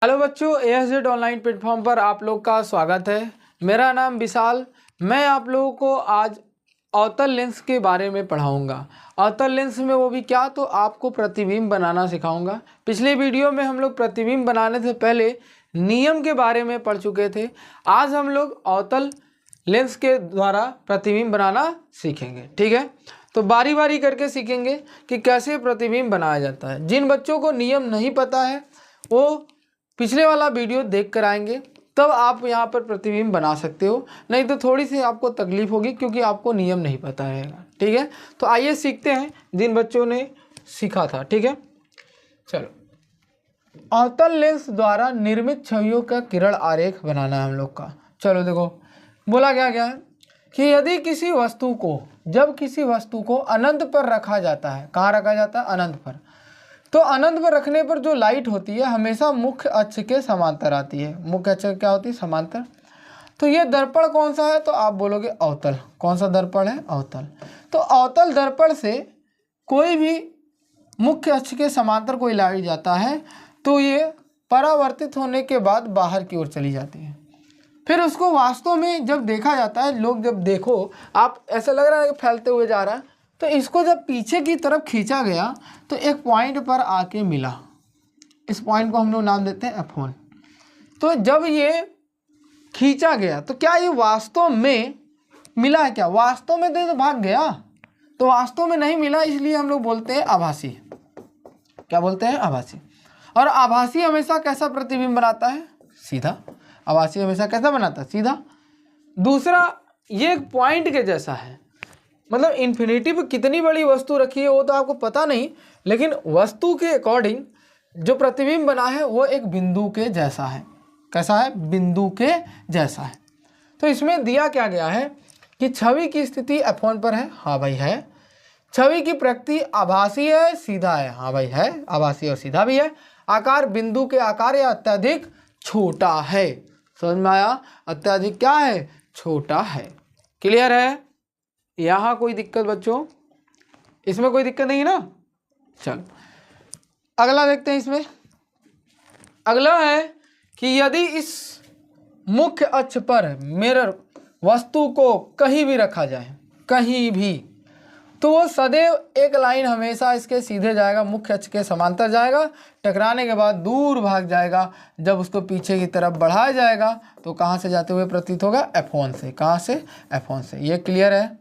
Hello बच्चों, ASJET online platform पर आप लोग का स्वागत है। मेरा नाम विशाल। मैं आप लोगों को आज अवतल लेंस के बारे में पढ़ाऊंगा। अवतल लेंस में वो भी क्या, तो आपको प्रतिबिंब बनाना सिखाऊंगा। पिछले वीडियो में हम लोग प्रतिबिंब बनाने से पहले नियम के बारे में पढ़ चुके थे। आज हम लोग अवतल लेंस के द्वारा प्रतिबिंब बनाना सीखेंगे। ठीक है, तो बारी बारी करके सीखेंगे कि कैसे प्रतिबिंब बनाया जाता है। जिन बच्चों को नियम नहीं पता है वो पिछले वाला वीडियो देख कर आएंगे, तब आप यहाँ पर प्रतिबिंब बना सकते हो। नहीं तो थोड़ी सी आपको तकलीफ होगी क्योंकि आपको नियम नहीं पता रहेगा। ठीक है, तो आइए सीखते हैं जिन बच्चों ने सीखा था। ठीक है, चलो। अवतल लेंस द्वारा निर्मित छवियों का किरण आरेख बनाना है हम लोग का। चलो देखो, बोला क्या गया है कि यदि किसी वस्तु को, जब किसी वस्तु को अनंत पर रखा जाता है, कहाँ रखा जाता है? अनंत पर। तो अनंत पर रखने पर जो लाइट होती है हमेशा मुख्य अक्ष के समांतर आती है। मुख्य अक्ष क्या होती है? समांतर। तो ये दर्पण कौन सा है? तो आप बोलोगे अवतल। कौन सा दर्पण है? अवतल। तो अवतल दर्पण से कोई भी मुख्य अक्ष के समांतर कोई लाइट जाता है तो ये परावर्तित होने के बाद बाहर की ओर चली जाती है। फिर उसको वास्तव में जब देखा जाता है, लोग जब देखो, आप ऐसा लग रहा है कि फैलते हुए जा रहा है, तो इसको जब पीछे की तरफ खींचा गया तो एक पॉइंट पर आके मिला। इस पॉइंट को हम लोग नाम देते हैं F1। तो जब ये खींचा गया तो क्या ये वास्तव में मिला है? क्या वास्तव में तो भाग गया? तो वास्तव में नहीं मिला, इसलिए हम लोग बोलते हैं आभासी। क्या बोलते हैं? आभासी। और आभासी हमेशा कैसा प्रतिबिंब बनाता है? सीधा। आभासी हमेशा कैसा बनाता है? सीधा। दूसरा, ये एक पॉइंट के जैसा है। मतलब इन्फिनिटी पे कितनी बड़ी वस्तु रखी है वो तो आपको पता नहीं, लेकिन वस्तु के अकॉर्डिंग जो प्रतिबिंब बना है वो एक बिंदु के जैसा है। कैसा है? बिंदु के जैसा है। तो इसमें दिया क्या गया है कि छवि की स्थिति F1 पर है। हाँ भाई है। छवि की प्रकृति आभासी है, सीधा है। हाँ भाई है, आभासी और सीधा भी है। आकार बिंदु के आकार या अत्यधिक छोटा है। समझ में आया? अत्यधिक क्या है? छोटा है। क्लियर है? यहाँ कोई दिक्कत बच्चों? इसमें कोई दिक्कत नहीं है ना? चलो अगला देखते हैं। इसमें अगला है कि यदि इस मुख्य अक्ष पर मिरर वस्तु को कहीं भी रखा जाए, कहीं भी, तो वो सदैव एक लाइन हमेशा इसके सीधे जाएगा, मुख्य अक्ष के समांतर जाएगा, टकराने के बाद दूर भाग जाएगा। जब उसको पीछे की तरफ बढ़ाया जाएगा तो कहाँ से जाते हुए प्रतीत होगा? F1 से। कहाँ से? F1 से। ये क्लियर है?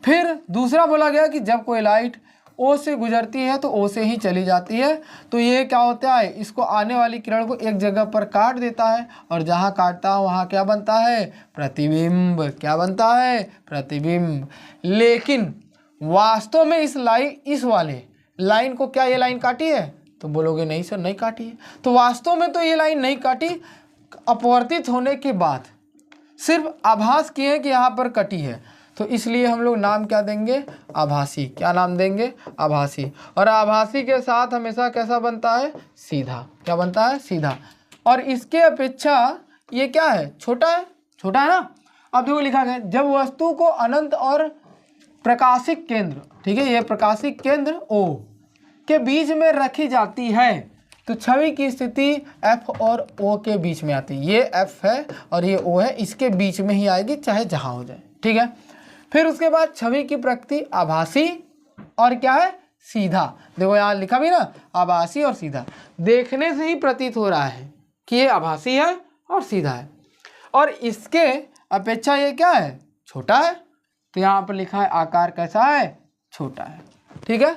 फिर दूसरा बोला गया कि जब कोई लाइट O से गुजरती है तो O से ही चली जाती है, तो ये क्या होता है? इसको आने वाली किरण को एक जगह पर काट देता है और जहाँ काटता है वहाँ क्या बनता है? प्रतिबिंब। क्या बनता है? प्रतिबिंब। लेकिन वास्तव में इस वाले लाइन को क्या ये लाइन काटी है? तो बोलोगे नहीं सर, नहीं काटी है। तो वास्तव में तो ये लाइन नहीं काटी, अपवर्तित होने के बाद सिर्फ आभास किए हैं कि यहाँ पर कटी है, तो इसलिए हम लोग नाम क्या देंगे? आभासी। क्या नाम देंगे? आभासी। और आभासी के साथ हमेशा कैसा बनता है? सीधा। क्या बनता है? सीधा। और इसके अपेक्षा ये क्या है? छोटा है। छोटा है ना? अब देखो लिखा गया, जब वस्तु को अनंत और प्रकाशिक केंद्र, ठीक है, ये प्रकाशिक केंद्र O के बीच में रखी जाती है तो छवि की स्थिति F और O के बीच में आती है। ये F है और ये O है, इसके बीच में ही आएगी, चाहे जहाँ हो जाए। ठीक है। फिर उसके बाद छवि की प्रकृति आभासी और क्या है? सीधा। देखो यहाँ लिखा भी ना, आभासी और सीधा। देखने से ही प्रतीत हो रहा है कि ये आभासी है और सीधा है, और इसके अपेक्षा ये क्या है? छोटा है। तो यहाँ पर लिखा है आकार कैसा है? छोटा है। ठीक है।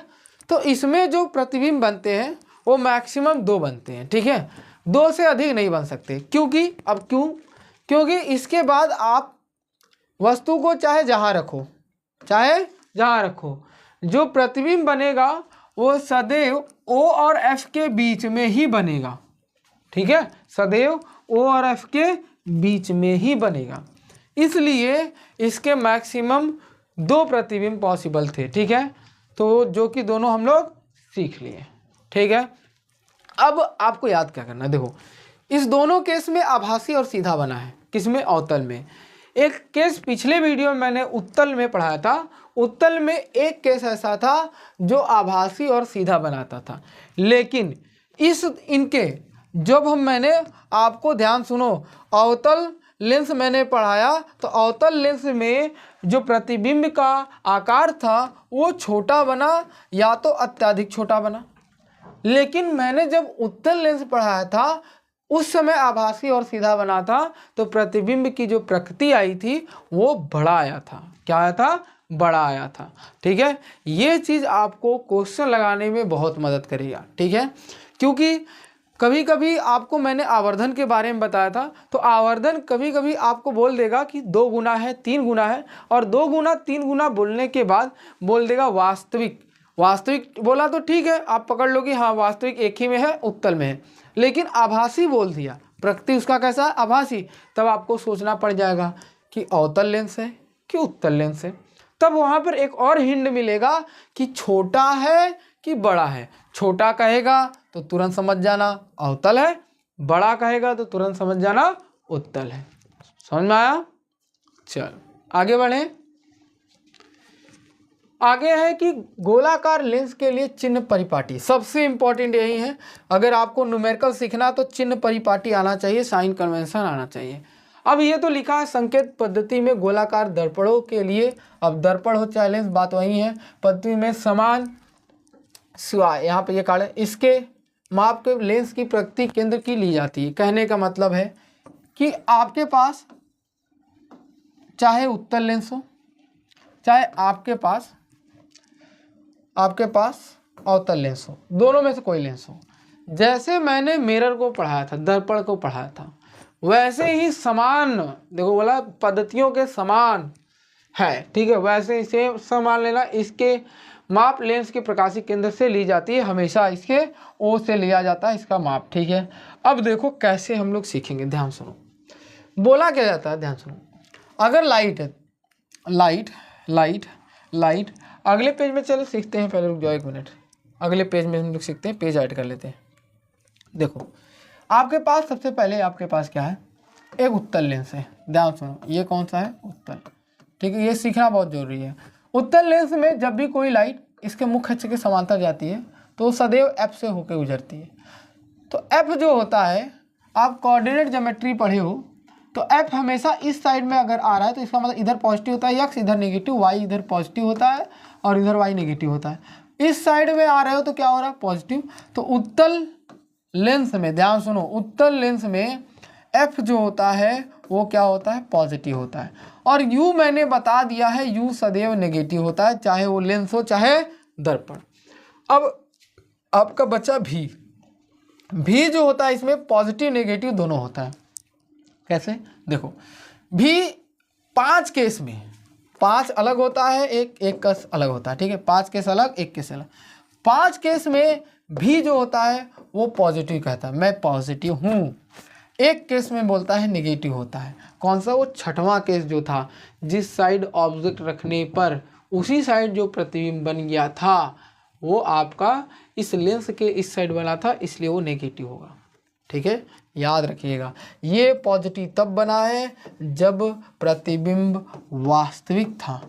तो इसमें जो प्रतिबिंब बनते हैं वो मैक्सिमम 2 बनते हैं। ठीक है, 2 से अधिक नहीं बन सकते। क्योंकि इसके बाद आप वस्तु को चाहे जहाँ रखो, जो प्रतिबिंब बनेगा वो सदैव O और F के बीच में ही बनेगा। ठीक है, सदैव O और F के बीच में ही बनेगा। इसलिए इसके मैक्सिमम 2 प्रतिबिंब पॉसिबल थे। ठीक है, तो जो कि दोनों हम लोग सीख लिए। ठीक है, अब आपको याद क्या करना है? देखो, इस दोनों केस में आभासी और सीधा बना है। किसमें? अवतल में। एक केस पिछले वीडियो में मैंने उत्तल में पढ़ाया था। उत्तल में एक केस ऐसा था जो आभासी और सीधा बनाता था, लेकिन इनके जब मैंने आपको ध्यान सुनो, अवतल लेंस मैंने पढ़ाया तो अवतल लेंस में जो प्रतिबिंब का आकार था वो छोटा बना या तो अत्यधिक छोटा बना। लेकिन मैंने जब उत्तल लेंस पढ़ाया था उस समय आभासी और सीधा बना था, तो प्रतिबिंब की जो प्रकृति आई थी वो बड़ा आया था। क्या आया था? बड़ा आया था। ठीक है, ये चीज़ आपको क्वेश्चन लगाने में बहुत मदद करेगा। ठीक है, क्योंकि कभी कभी आपको मैंने आवर्धन के बारे में बताया था, तो आवर्धन कभी कभी आपको बोल देगा कि 2 गुना है, 3 गुना है, और 2 गुना 3 गुना बोलने के बाद बोल देगा वास्तविक। वास्तविक बोला तो ठीक है, आप पकड़ लो कि हाँ वास्तविक एक ही में है, उत्तल में है। लेकिन आभासी बोल दिया, प्रकृति उसका कैसा है? आभासी। तब आपको सोचना पड़ जाएगा कि अवतल लेंस है कि उत्तल लेंस है। तब वहाँ पर एक और हिंट मिलेगा कि छोटा है कि बड़ा है। छोटा कहेगा तो तुरंत समझ जाना अवतल है, बड़ा कहेगा तो तुरंत समझ जाना उत्तल है। समझ में आया? चलो आगे बढ़ें। आगे है कि गोलाकार लेंस के लिए चिन्ह परिपाटी, सबसे इंपॉर्टेंट यही है। अगर आपको न्यूमेरिकल सीखना तो चिन्ह परिपाटी आना चाहिए, साइन कन्वेंशन आना चाहिए। अब ये तो लिखा है संकेत पद्धति में गोलाकार दर्पणों के लिए। अब दर्पण हो चाहे लेंस, बात वही है। पद्धति में समान सिवाय यहाँ पे ये कार्ड है, इसके माप के लेंस की प्रकृति केंद्र की ली जाती है। कहने का मतलब है कि आपके पास चाहे उत्तल लेंस हो, चाहे आपके पास अवतल लेंस हो, दोनों में से कोई लेंस हो। जैसे मैंने मिरर को पढ़ाया था, दर्पण को पढ़ाया था, वैसे ही समान, देखो बोला पद्धतियों के समान है। ठीक है, वैसे ही सेम समान लेना। इसके माप लेंस के प्रकाशिक केंद्र से ली जाती है, हमेशा इसके ओ से लिया जाता है इसका माप। ठीक है, अब देखो कैसे हम लोग सीखेंगे, ध्यान सुनो। बोला क्या जाता है, ध्यान सुनो। अगर लाइट है, लाइट अगले पेज में चलो सीखते हैं, पहले रुक जाओ 1 मिनट। अगले पेज में हम लोग सीखते हैं, पेज ऐड कर लेते हैं। देखो आपके पास सबसे पहले आपके पास क्या है, एक उत्तल लेंस है। ध्यान सुनो, ये कौन सा है? उत्तल। ठीक है, ये सीखना बहुत जरूरी है। उत्तल लेंस में जब भी कोई लाइट इसके मुख्य अक्ष के समांतर जाती है तो सदैव एफ से होकर गुजरती है। तो एफ जो होता है, आप कोऑर्डिनेट ज्योमेट्री पढ़े हो तो एफ हमेशा इस साइड में अगर आ रहा है तो इसका मतलब इधर पॉजिटिव होता है, एक्स इधर नेगेटिव, वाई इधर पॉजिटिव होता है और इधर वाई नेगेटिव होता है। इस साइड में आ रहे हो तो क्या हो रहा है? पॉजिटिव। तो उत्तल लेंस में, ध्यान सुनो, उत्तल लेंस में एफ जो होता है वो क्या होता है? पॉजिटिव होता है। और यू मैंने बता दिया है, यू सदैव नेगेटिव होता है, चाहे वो लेंस हो चाहे दर्पण। अब आपका बचा भी जो होता है इसमें पॉजिटिव नेगेटिव दोनों होता है। कैसे? देखो भी 5 केस में 5 अलग होता है, एक केस अलग होता है। ठीक है, 5 केस अलग, एक केस अलग। 5 केस में भी जो होता है वो पॉजिटिव कहता है, मैं पॉजिटिव हूँ। एक केस में बोलता है नेगेटिव होता है। कौन सा? वो 6वां केस जो था, जिस साइड ऑब्जेक्ट रखने पर उसी साइड जो प्रतिबिंब बन गया था वो आपका इस लेंस के इस साइड बना था, इसलिए वो नेगेटिव होगा। ठीक है, याद रखिएगा। ये पॉजिटिव तब बना है जब प्रतिबिंब वास्तविक था,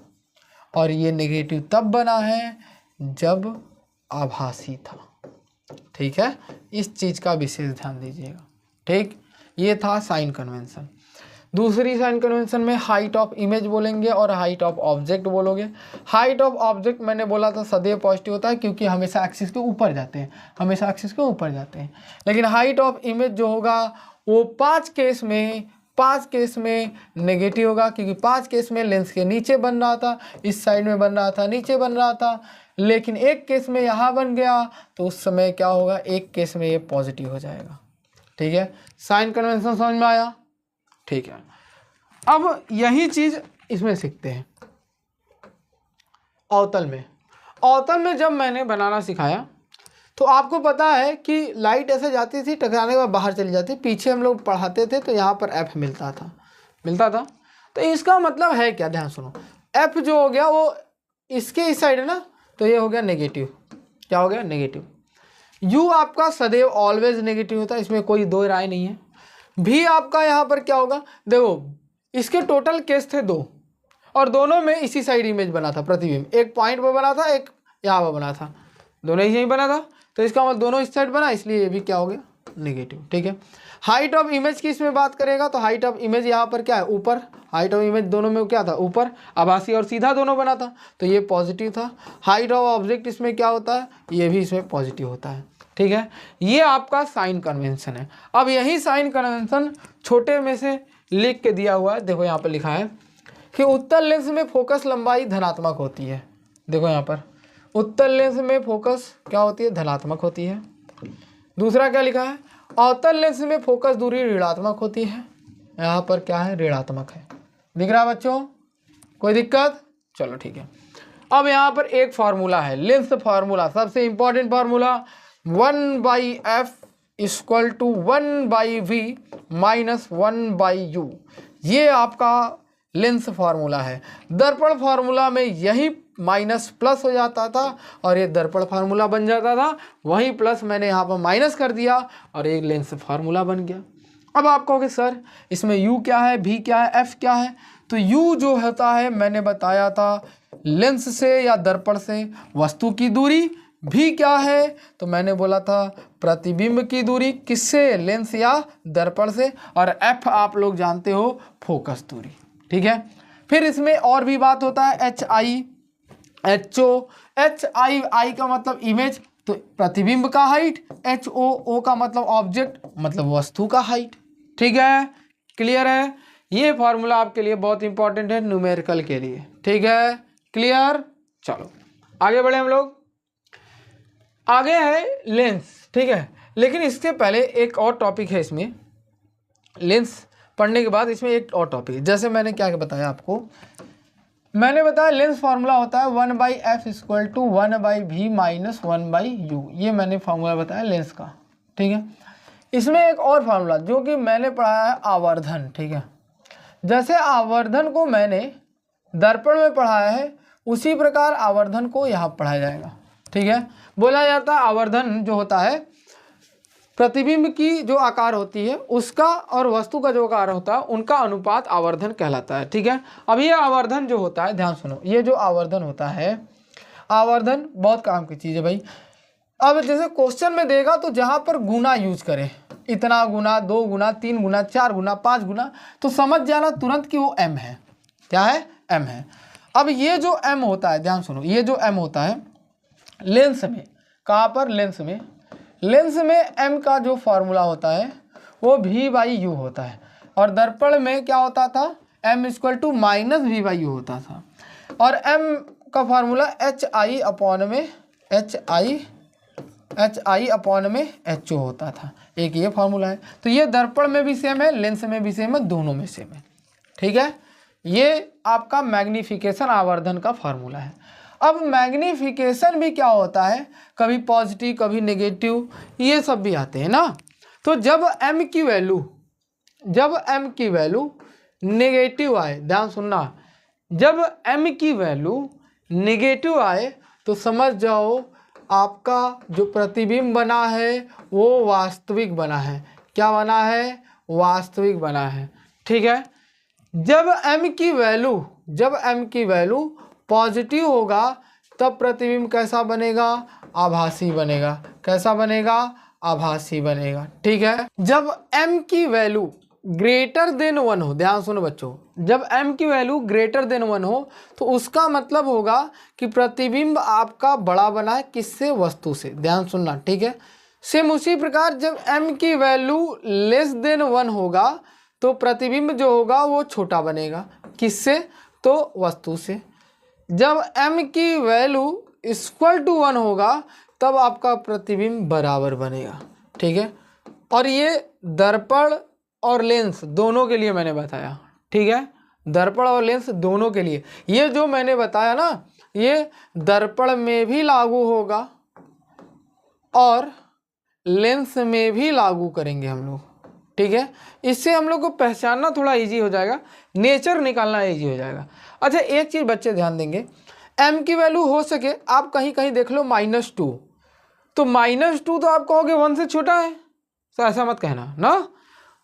और ये नेगेटिव तब बना है जब आभासी था। ठीक है, इस चीज़ का विशेष ध्यान दीजिएगा। ठीक, ये था साइन कन्वेंशन। दूसरी साइन कन्वेंशन में हाइट ऑफ इमेज बोलेंगे और हाइट ऑफ ऑब्जेक्ट बोलोगे। हाइट ऑफ ऑब्जेक्ट मैंने बोला था सदैव पॉजिटिव होता है, क्योंकि हमेशा एक्सिस के ऊपर जाते हैं, हमेशा एक्सिस के ऊपर जाते हैं। लेकिन हाइट ऑफ इमेज जो होगा वो 5 केस में नेगेटिव होगा, क्योंकि 5 केस में लेंस के नीचे बन रहा था, इस साइड में बन रहा था, नीचे बन रहा था। लेकिन एक केस में यहाँ बन गया तो उस समय क्या होगा? एक केस में ये पॉजिटिव हो जाएगा। ठीक है, साइन कन्वेंशन समझ में आया? ठीक है, अब यही चीज इसमें सीखते हैं अवतल में जब मैंने बनाना सिखाया तो आपको पता है कि लाइट ऐसे जाती थी, टकराने के बाद बाहर चली जाती। पीछे हम लोग पढ़ाते थे तो यहाँ पर एफ मिलता था। तो इसका मतलब है क्या? ध्यान सुनो, एफ जो हो गया वो इसके इस साइड है ना, तो ये हो गया नेगेटिव। क्या हो गया? नेगेटिव। यू आपका सदैव ऑलवेज नेगेटिव होता है, इसमें कोई दो राय नहीं है। भी आपका यहाँ पर क्या होगा? देखो इसके टोटल केस थे 2 और दोनों में इसी साइड इमेज बना था प्रतिबिंब। एक पॉइंट पर बना था, एक यहाँ पर बना था, दोनों ही यहीं बना था। तो इसका मतलब दोनों इस साइड बना, इसलिए ये भी क्या हो गया? नेगेटिव। ठीक है, हाइट ऑफ इमेज की इसमें बात करेगा तो हाइट ऑफ इमेज यहाँ पर क्या है, ऊपर। हाइट ऑफ इमेज दोनों में क्या था, ऊपर, आभासी और सीधा दोनों बना था, तो ये पॉजिटिव था। हाइट ऑफ ऑब्जेक्ट इसमें क्या होता है, ये भी इसमें पॉजिटिव होता है। ठीक है, ये आपका साइन कन्वेंशन है। अब यही साइन कन्वेंशन छोटे में से लिख के दिया हुआ है, देखो यहाँ पर लिखा है कि उत्तल लेंस में फोकस लंबाई धनात्मक होती है। देखो यहाँ पर उत्तल लेंस में फोकस क्या होती है, धनात्मक होती है। दूसरा क्या लिखा है, अवतल लेंस में फोकस दूरी ऋणात्मक होती है। यहाँ पर क्या है, ऋणात्मक है। दिख रहा है बच्चों, कोई दिक्कत? चलो ठीक है। अब यहाँ पर एक फार्मूला है, लेंस फार्मूला, सबसे important formula, 1/f equal to 1/v minus 1/u। ये आपका लेंस फार्मूला है। दर्पण फार्मूला में यही माइनस प्लस हो जाता था और ये दर्पण फार्मूला बन जाता था, वही प्लस मैंने यहाँ पर माइनस कर दिया और एक लेंस फार्मूला बन गया। अब आप कहोगे सर इसमें u क्या है, v क्या है, f क्या है? तो u जो होता है मैंने बताया था लेंस से या दर्पण से वस्तु की दूरी, v क्या है तो मैंने बोला था प्रतिबिंब की दूरी, किससे, लेंस या दर्पण से, और f आप लोग जानते हो फोकस दूरी। ठीक है, फिर इसमें और भी बात होता है HI, HO, HI का मतलब इमेज तो प्रतिबिंब का हाइट, HO का मतलब ऑब्जेक्ट मतलब वस्तु का हाइट। ठीक है, क्लियर है? ये फॉर्मूला आपके लिए बहुत इंपॉर्टेंट है न्यूमेरिकल के लिए। ठीक है, क्लियर? चलो आगे बढ़े हम लोग। आगे है लेंस। ठीक है, लेकिन इससे पहले एक और टॉपिक है इसमें, लेंस पढ़ने के बाद इसमें एक और टॉपिक, जैसे मैंने क्या बताया आपको, मैंने बताया लेंस फार्मूला होता है 1/f equal to 1/v minus 1/u। ये मैंने फार्मूला बताया लेंस का। ठीक है, इसमें एक और फार्मूला जो कि मैंने पढ़ाया है आवर्धन। ठीक है, जैसे आवर्धन को मैंने दर्पण में पढ़ाया है उसी प्रकार आवर्धन को यहाँ पढ़ाया जाएगा। ठीक है, बोला जाता है आवर्धन जो होता है प्रतिबिंब की जो आकार होती है उसका और वस्तु का जो आकार होता है उनका अनुपात आवर्धन कहलाता है। ठीक है, अब ये आवर्धन जो होता है, ध्यान सुनो, ये जो आवर्धन होता है, आवर्धन बहुत काम की चीज़ है भाई। अब जैसे क्वेश्चन में देगा तो जहाँ पर गुना यूज करें, इतना गुना, 2 गुना, 3 गुना, 4 गुना, 5 गुना, तो समझ जाना तुरंत कि वो m है। क्या है, m है। अब ये जो m होता है, ध्यान सुनो, ये जो m होता है लेंस में, कहाँ पर, लेंस में, लेंस में m का जो फॉर्मूला होता है वो v/u होता है, और दर्पण में क्या होता था, m equal to minus v/u होता था, और m का फार्मूला HI अपॉन में HO होता था। एक ये फार्मूला है। तो ये दर्पण में भी सेम है, लेंस में भी सेम है, दोनों में सेम है। ठीक है, ये आपका मैग्नीफिकेशन आवर्धन का फार्मूला है। अब मैग्नीफिकेशन भी क्या होता है, कभी पॉजिटिव कभी नेगेटिव, ये सब भी आते हैं ना। तो जब m की वैल्यू नेगेटिव आए, ध्यान सुनना, जब m की वैल्यू नेगेटिव आए तो समझ जाओ आपका जो प्रतिबिंब बना है वो वास्तविक बना है। क्या बना है, वास्तविक बना है। ठीक है, जब m की वैल्यू पॉजिटिव होगा तब प्रतिबिंब कैसा बनेगा, आभासी बनेगा। कैसा बनेगा, आभासी बनेगा। ठीक है, जब m की वैल्यू ग्रेटर देन 1 हो, ध्यान सुनो बच्चों, जब m की वैल्यू ग्रेटर देन 1 हो तो उसका मतलब होगा कि प्रतिबिंब आपका बड़ा बना है, किससे, वस्तु से। ध्यान सुनना, ठीक है। सेम उसी प्रकार जब m की वैल्यू लेस देन 1 होगा तो प्रतिबिंब जो होगा वो छोटा बनेगा, किससे, तो वस्तु से। जब m की वैल्यू इक्वल टू 1 होगा तब आपका प्रतिबिंब बराबर बनेगा। ठीक है, और ये दर्पण और लेंस दोनों के लिए मैंने बताया। ठीक है, दर्पण और लेंस दोनों के लिए। ये जो मैंने बताया ना, ये दर्पण में भी लागू होगा और लेंस में भी लागू करेंगे हम लोग। ठीक है, इससे हम लोग को पहचानना थोड़ा इजी हो जाएगा, नेचर निकालना इजी हो जाएगा। अच्छा, एक चीज़ बच्चे ध्यान देंगे, m की वैल्यू हो सके आप कहीं कहीं देख लो -2, तो -2 तो आप कहोगे 1 से छोटा है, तो ऐसा मत कहना ना।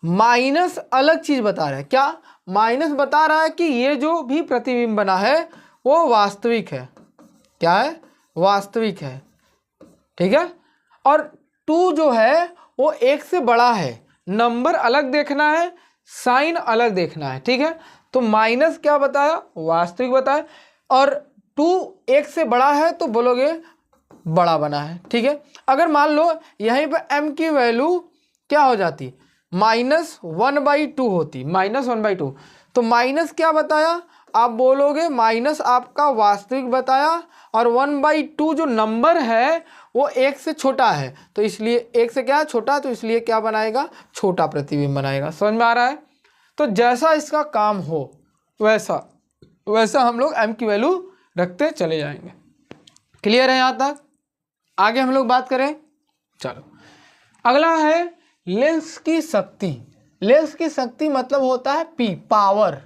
माइनस अलग चीज़ बता रहा है। क्या, माइनस बता रहा है कि ये जो भी प्रतिबिंब बना है वो वास्तविक है। क्या है, वास्तविक है। ठीक है, और 2 जो है वो 1 से बड़ा है, नंबर अलग देखना है, साइन अलग देखना है, ठीक है। तो माइनस क्या बताया, वास्तविक बताया, और 2 1 से बड़ा है तो बोलोगे बड़ा बना है, ठीक है। अगर मान लो यहीं पर m की वैल्यू क्या हो जाती, -1/2 होती, -1/2, तो माइनस क्या बताया, आप बोलोगे माइनस आपका वास्तविक बताया, और 1/2 जो नंबर है वो 1 से छोटा है, तो इसलिए 1 से क्या छोटा, तो इसलिए क्या बनाएगा, छोटा प्रतिबिंब बनाएगा। समझ में आ रहा है। तो जैसा इसका काम हो वैसा वैसा हम लोग m की वैल्यू रखते चले जाएंगे। क्लियर है यहाँ तक। आगे हम लोग बात करें, चलो अगला है लेंस की शक्ति। लेंस की शक्ति मतलब होता है P, पावर,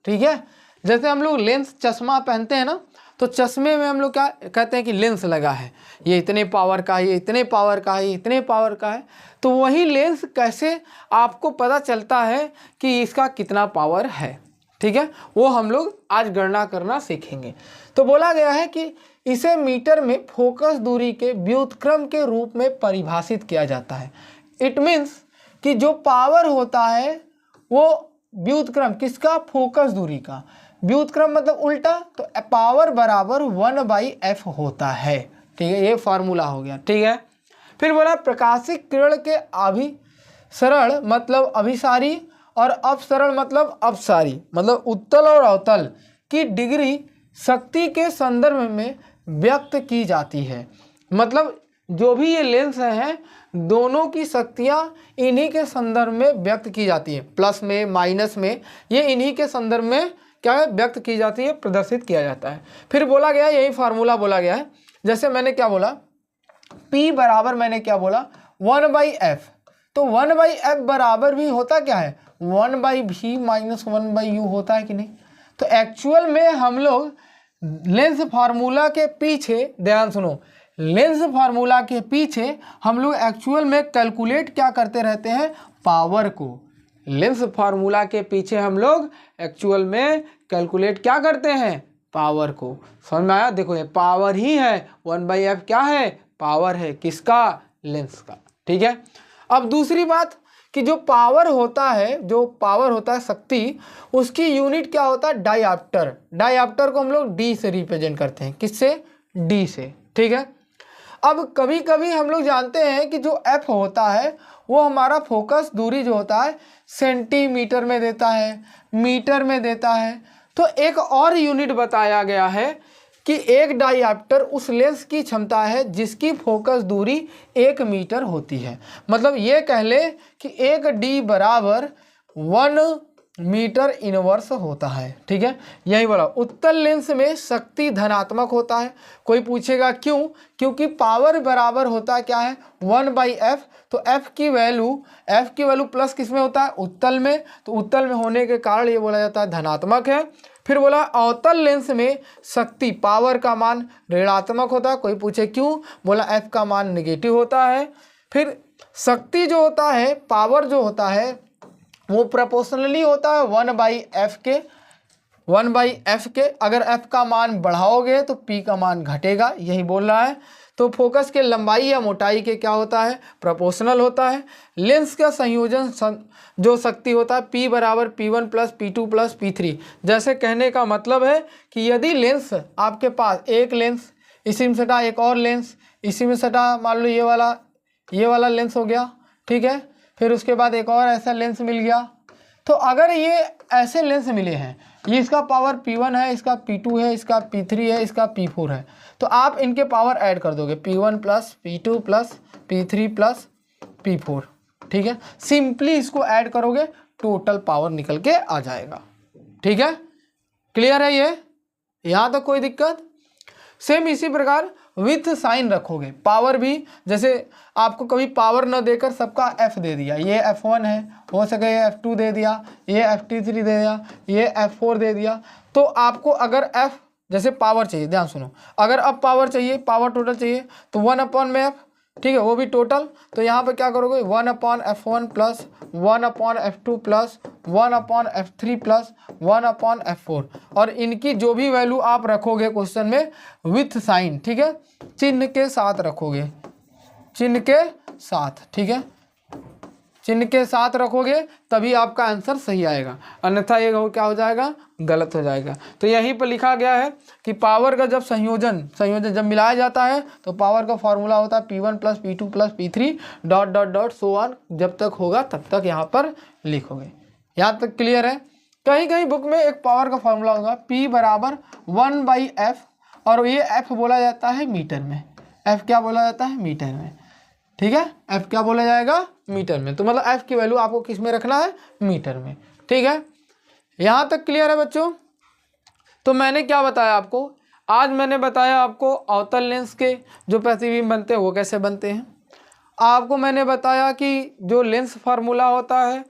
ठीक है। जैसे हम लोग लेंस चश्मा पहनते हैं ना, तो चश्मे में हम लोग क्या कहते हैं कि लेंस लगा है, ये इतने पावर का है, ये इतने पावर का है, ये इतने पावर का है। तो वही लेंस कैसे आपको पता चलता है कि इसका कितना पावर है, ठीक है, वो हम लोग आज गणना करना सीखेंगे। तो बोला गया है कि इसे मीटर में फोकस दूरी के व्युत्क्रम के रूप में परिभाषित किया जाता है। इट मीन्स कि जो पावर होता है वो व्युत्क्रम किसका, फोकस दूरी का। व्युत्क्रम मतलब उल्टा, तो पावर बराबर 1/f होता है, ठीक है। ये फार्मूला हो गया, ठीक है। फिर बोला प्रकाशिक किरण के अभिसरण मतलब अभिसारी, और अपसरण मतलब अपसारी, मतलब उत्तल और अवतल की डिग्री शक्ति के संदर्भ में व्यक्त की जाती है। मतलब जो भी ये लेंस हैं दोनों की शक्तियाँ इन्हीं के संदर्भ में व्यक्त की जाती है, प्लस में माइनस में, ये इन्हीं के संदर्भ में क्या है, व्यक्त की जाती है, प्रदर्शित किया जाता है। फिर बोला गया, यही फार्मूला बोला गया है, जैसे मैंने क्या बोला, P बराबर मैंने क्या बोला 1/f, तो 1/f बराबर भी होता क्या है 1/v - 1/u होता है कि नहीं। तो एक्चुअल में हम लोग लेंस फार्मूला के पीछे, ध्यान सुनो, लेंस फार्मूला के पीछे हम लोग एक्चुअल में कैलकुलेट क्या करते रहते हैं, पावर को। लेंस फार्मूला के पीछे हम लोग एक्चुअल में कैलकुलेट क्या करते हैं, पावर को। समझ में आया। देखो ये पावर ही है, 1/f क्या है, पावर है, किसका, लेंस का, ठीक है। अब दूसरी बात कि जो पावर होता है शक्ति, उसकी यूनिट क्या होता है, डायऑप्टर। डायऑप्टर को हम लोग D से रिप्रेजेंट करते हैं, किससे, D से, ठीक है। अब कभी कभी हम लोग जानते हैं कि जो F होता है वो हमारा फोकस दूरी जो होता है सेंटीमीटर में देता है, मीटर में देता है। तो एक और यूनिट बताया गया है कि एक डायऑप्टर उस लेंस की क्षमता है जिसकी फोकस दूरी 1 मीटर होती है। मतलब ये कह ले कि 1D बराबर 1 मीटर इनवर्स होता है, ठीक है। यही बोला, उत्तल लेंस में शक्ति धनात्मक होता है। कोई पूछेगा क्यों, क्योंकि पावर बराबर होता क्या है 1/f, तो f की वैल्यू प्लस किस में होता है, उत्तल में, तो उत्तल में होने के कारण ये बोला जाता है धनात्मक है। फिर बोला अवतल लेंस में शक्ति पावर का मान ऋणात्मक होता है। कोई पूछे क्यों, बोला f का मान नेगेटिव होता है। फिर शक्ति जो होता है, पावर जो होता है वो प्रोपोर्शनली होता है 1/f के। अगर f का मान बढ़ाओगे तो p का मान घटेगा, यही बोल रहा है। तो फोकस के लंबाई या मोटाई के क्या होता है, प्रोपोर्शनल होता है। लेंस का संयोजन जो शक्ति होता है P बराबर P1 + P2 + P3। जैसे कहने का मतलब है कि यदि लेंस आपके पास एक लेंस, इसी में सटा एक और लेंस, इसी में सटा, मान लो ये वाला लेंस हो गया, ठीक है। फिर उसके बाद एक और ऐसा लेंस मिल गया। तो अगर ये ऐसे लेंस मिले हैं, ये इसका पावर P1 है, इसका P2 है, इसका P3 है, इसका P4 है, तो आप इनके पावर ऐड कर दोगे P1 + P2 + P3 + P4, ठीक है। सिंपली इसको ऐड करोगे, टोटल पावर निकल के आ जाएगा, ठीक है। क्लियर है ये, यहाँ तक कोई दिक्कत। सेम इसी प्रकार विथ साइन रखोगे, पावर भी, जैसे आपको कभी पावर न देकर सबका f दे दिया, ये f1 है, हो सके ये f2 दे दिया, ये f3 दे दिया, ये f4 दे दिया, तो आपको अगर f जैसे पावर चाहिए, ध्यान सुनो, अगर अब पावर चाहिए, पावर टोटल चाहिए, तो 1/f, ठीक है, वो भी टोटल। तो यहाँ पर क्या करोगे 1/f1 + 1/f2 + 1/f3 + 1/f4, और इनकी जो भी वैल्यू आप रखोगे क्वेश्चन में विथ साइन, ठीक है, चिन्ह के साथ रखोगे, चिन्ह के साथ, ठीक है। चिन्ह के साथ रखोगे तभी आपका आंसर सही आएगा, अन्यथा ये क्या हो जाएगा, गलत हो जाएगा। तो यहीं पर लिखा गया है कि पावर का जब संयोजन जब मिलाया जाता है तो पावर का फॉर्मूला होता है P1 + P2 + P3 ... so on, जब तक होगा तब तक यहाँ पर लिखोगे। यहाँ तक क्लियर है। कहीं कहीं बुक में एक पावर का फॉर्मूला होगा P = 1/f, और ये f बोला जाता है मीटर में। f क्या बोला जाता है, मीटर में। ठीक है, f क्या बोला जाएगा, मीटर में। तो मतलब f की वैल्यू आपको किस में रखना है, मीटर में। ठीक है, यहाँ तक क्लियर है बच्चों। तो मैंने क्या बताया आपको, आज मैंने बताया आपको अवतल लेंस के जो प्रतिबिंब बनते हैं वो कैसे बनते हैं। आपको मैंने बताया कि जो लेंस फार्मूला होता है,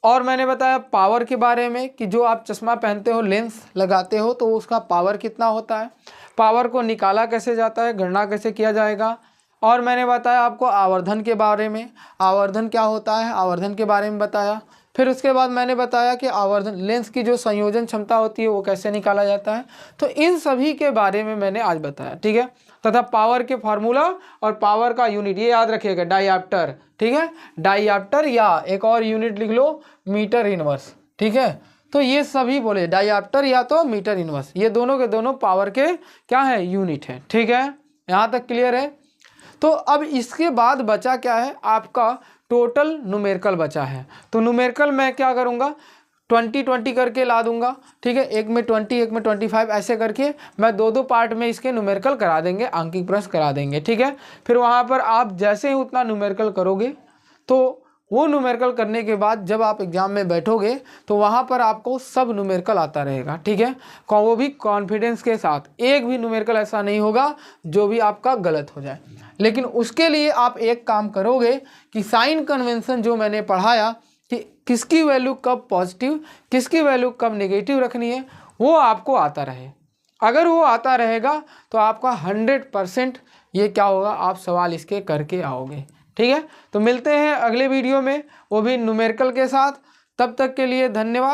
और मैंने बताया पावर के बारे में कि जो आप चश्मा पहनते हो, लेंस लगाते हो, तो उसका पावर कितना होता है, पावर को निकाला कैसे जाता है, गणना कैसे किया जाएगा। और मैंने बताया आपको आवर्धन के बारे में, आवर्धन क्या होता है, आवर्धन के बारे में बताया। फिर उसके बाद मैंने बताया कि आवर्धन लेंस की जो संयोजन क्षमता होती है वो कैसे निकाला जाता है। तो इन सभी के बारे में मैंने आज बताया। ठीक है, तथा पावर के फार्मूला और पावर का यूनिट ये याद रखिएगा, डायऑप्टर। ठीक है, डायऑप्टर, या एक और यूनिट लिख लो, मीटर इनवर्स। ठीक है, तो ये सभी बोले डायऑप्टर या तो मीटर इनवर्स, ये दोनों के दोनों पावर के क्या है, यूनिट है। ठीक है, यहाँ तक क्लियर है। तो अब इसके बाद बचा क्या है, आपका टोटल न्यूमेरिकल बचा है। तो न्यूमेरिकल मैं क्या करूँगा, 20-20 करके ला दूंगा। ठीक है, एक में 20, एक में 25, ऐसे करके मैं दो पार्ट में इसके न्यूमेरिकल करा देंगे, आंकिक प्रश्न करा देंगे। ठीक है, फिर वहाँ पर आप जैसे ही उतना न्यूमेरिकल करोगे तो वो न्यूमेरिकल करने के बाद जब आप एग्जाम में बैठोगे तो वहाँ पर आपको सब न्यूमेरिकल आता रहेगा। ठीक है, वो भी कॉन्फिडेंस के साथ, एक भी न्यूमेरिकल ऐसा नहीं होगा जो भी आपका गलत हो जाए। लेकिन उसके लिए आप एक काम करोगे कि साइन कन्वेंशन जो मैंने पढ़ाया कि किसकी वैल्यू कब पॉजिटिव, किसकी वैल्यू कब नेगेटिव रखनी है, वो आपको आता रहे। अगर वो आता रहेगा तो आपका 100% ये क्या होगा, आप सवाल इसके करके आओगे। ठीक है, तो मिलते हैं अगले वीडियो में, वो भी न्यूमेरिकल के साथ। तब तक के लिए धन्यवाद।